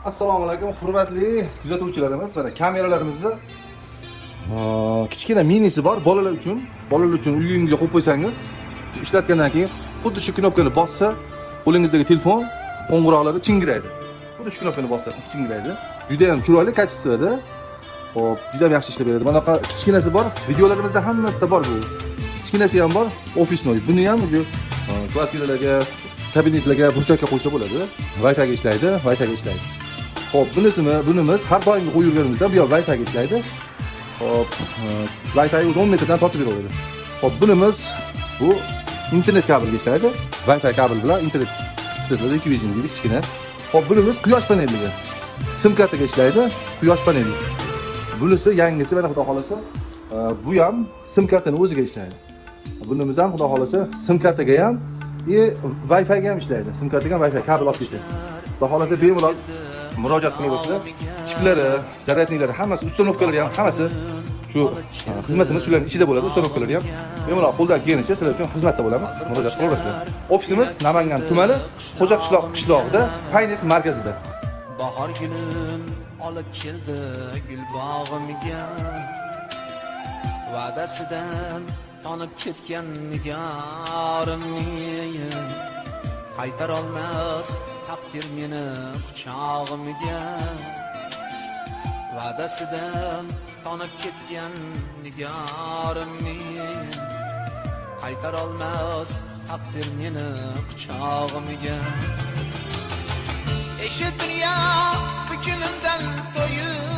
Assalomu alaykum, hurmatli kuzatuvchilarimiz. Mana kameralarimizni kichkina minisi bor bolalar uchun. Bolalar uchun uyingizga qo'yib qo'ysangiz, ishlatgandan keyin xuddi shu knopkani bossa, qo'lingizdagi telefon qo'ng'iroqlari chingraydi. Xuddi shu knopkani bossa, chingraydi. Juda ham chiroyli, kачественda. Xo'p, juda ham yaxshi ishlab beradi. Mana bunaqa kichkinasi bor. Videolarimizda hammasida bor bu. Kichkinasi ham bor, ofisnoy. Buni ham o'sha kvartiralarga, kabinetlarga, burchakka qo'ysa bo'ladi. Wi-Fi ga ishlaydi, Wi-Fi ga ishlaydi. Xo'p, bunimiz har doim qo'yib yurganimizda bu yoq Wi-Fi ga ishlaydi. Xo'p, Wi-Fi 10 metrdan tortib beraveradi. Xo'p, bunimiz bu internet kabelga ishlaydi. Wi-Fi kabel bilan internet ishlatadi, 2 deydi kichkina. Xo'p, bunimiz quyosh paneliga. Sim kartaga ishlaydi, quyosh paneli. Bunisi yangisi, mana xudo xolasa, bu ham sim kartani o'ziga ishlaydi. Bunimiz ham xudo xolasa sim kartaga ham Wi-Fi ga ham ishlaydi. Sim kartaga ham Wi-Fi kabel olib ishlaydi. Xudo xolasa bemalol murojaat qilaverasizlar. Chiplari, zaryadniklari hammasi, uстановkalari ham hammasi shu xizmatimiz shularning ichida bo'ladi. Uстановkalari ham bemalol qo'ldan kelganicha sizlar uchun xizmatda bo'lamiz. Murojaat qilaverasizlar. Ofisimiz Namangan tumani Xo'jaqishloq qishlog'ida, Paynet markazida. Bahor kunim olib keldi gul bog'imga, va'dasidan tonib ketgan nigorimni qaytar olmas taqdir meni quchog'imga, va'dasidan tonib ketgan nigorimni qaytar olmas taqdir meni quchog'imga. Eşit dünya bükülümden doyur,